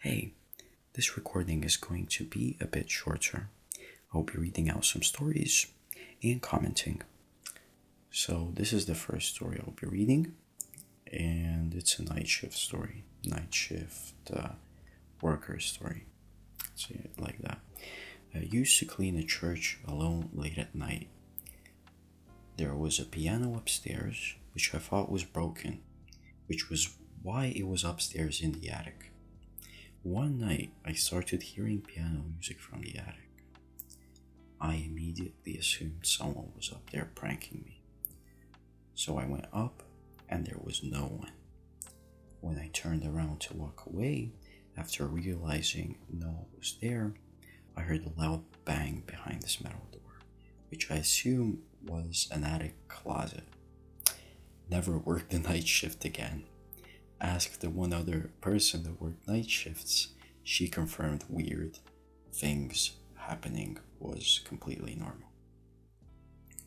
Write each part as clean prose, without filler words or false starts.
Hey, this recording is going to be a bit shorter. I'll be reading out some stories and commenting. So, this is the first story I'll be reading, and it's a night shift story. Night shift worker story. Say it like that. I used to clean a church alone late at night. There was a piano upstairs, which I thought was broken, which was why it was upstairs in the attic. One night, I started hearing piano music from the attic. I immediately assumed someone was up there pranking me. So I went up, and there was no one. When I turned around to walk away, after realizing no one was there, I heard a loud bang behind this metal door, which I assume was an attic closet. Never worked the night shift again. Asked the one other person that worked night shifts. She confirmed weird things happening was completely normal.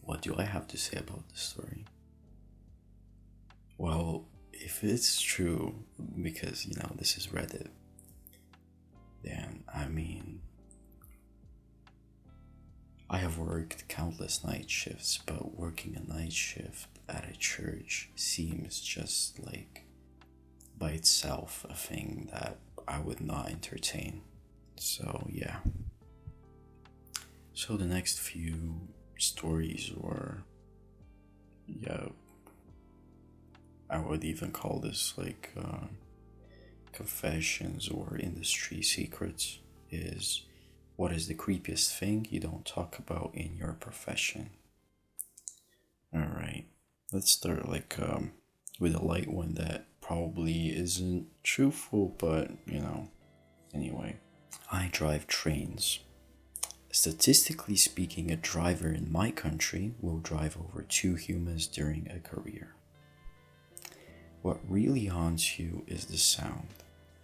What do I have to say about this story? Well, if it's true, because this is Reddit, then I have worked countless night shifts, but working a night shift at a church seems just like by itself a thing that I would not entertain. So yeah. So the next few stories were, I would even call this like confessions or industry secrets, is what is the creepiest thing you don't talk about in your profession? Alright, let's start with a light one that probably isn't truthful, but anyway. I drive trains. Statistically speaking, a driver in my country will drive over 2 humans during a career. What really haunts you is the sound.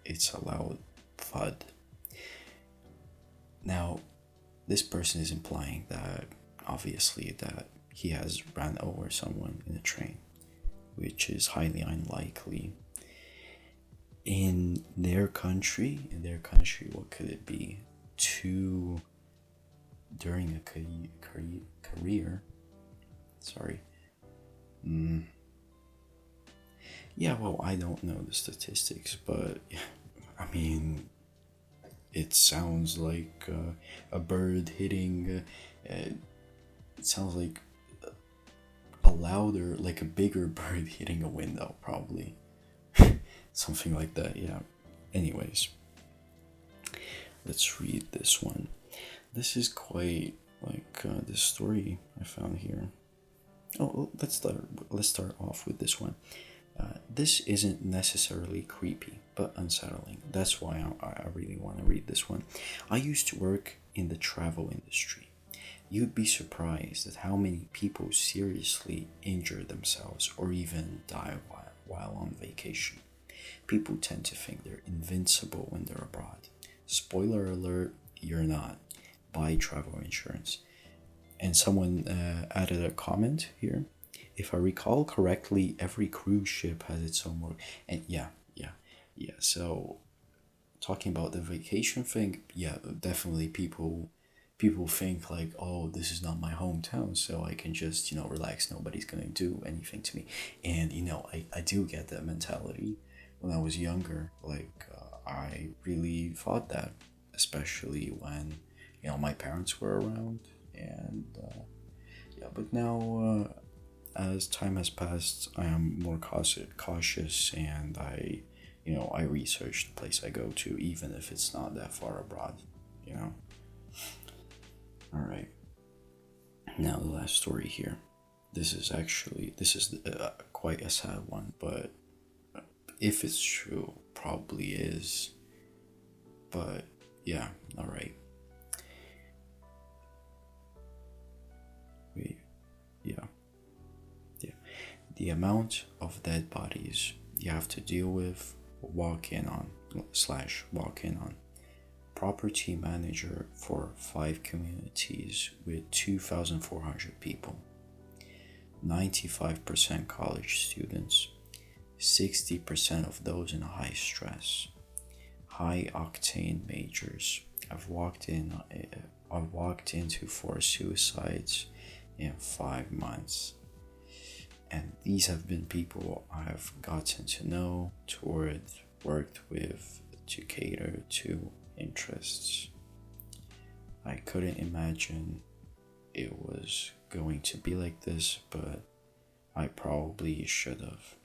It's a loud thud. Now, this person is implying that, obviously, that he has ran over someone in a train, which is highly unlikely. In their country, what could it be? 2 during a career. Sorry. Yeah, well, I don't know the statistics, but it sounds like a bird hitting. It sounds like like a bigger bird hitting a window, probably. Something like that, yeah. Anyways, let's read this one. This is quite like this story I found here. Oh, let's start off with this one. This isn't necessarily creepy, but unsettling. That's why I really want to read this one. I used to work in the travel industry. You'd be surprised at how many people seriously injure themselves or even die while on vacation. People tend to think they're invincible when they're abroad. Spoiler alert, you're not. Buy travel insurance. And someone added a comment here. If I recall correctly, every cruise ship has its own work. And yeah. So talking about the vacation thing, yeah, definitely people think like, oh, this is not my hometown, so I can just relax. Nobody's gonna do anything to me. And I do get that mentality. When I was younger, I really thought that, especially when my parents were around. And yeah, but now as time has passed, I am more cautious, and I research the place I go to, even if it's not that far abroad. All right. Now the last story here. This is quite a sad one, but if it's true, probably is. But yeah, all right. Yeah. The amount of dead bodies you have to deal with, walk in on. Property manager for 5 communities with 2,400 people. 95% college students. 60% of those in high stress. high octane majors. I've walked into 4 suicides in 5 months. And these have been people I've gotten to know, toured, worked with to cater to interests. I couldn't imagine it was going to be like this, but I probably should have.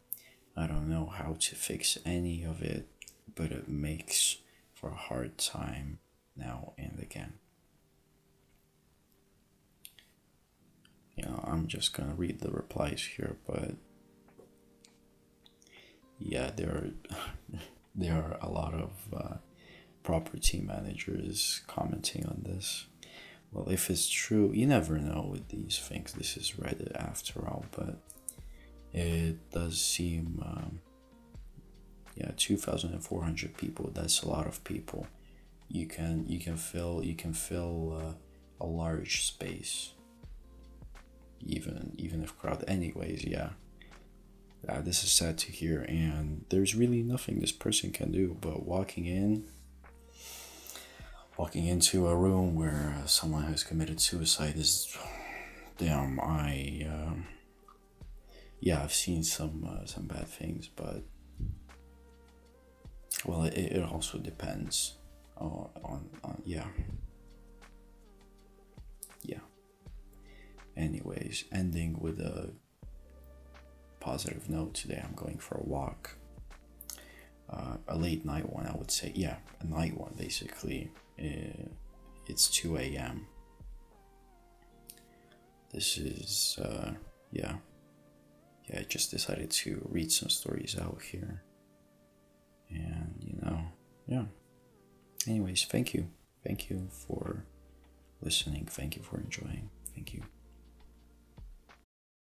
I don't know how to fix any of it, but it makes for a hard time now and again. I'm just gonna read the replies here, but yeah, there are a lot of property managers commenting on this. Well, if it's true, you never know with these things. This is Reddit after all, but it does seem, yeah, 2,400 people. That's a lot of people. You can fill a large space, even if crowded. Anyways, yeah. This is sad to hear, and there's really nothing this person can do but walking into a room where someone has committed suicide is, damn. Yeah, I've seen some bad things, but well, it also depends on yeah. Anyways, ending with a positive note today. I'm going for a walk. A late night one, I would say. Yeah, a night one basically. It's 2 a.m. This is yeah. I just decided to read some stories out here, and yeah. Anyways, thank you for listening. Thank you for enjoying.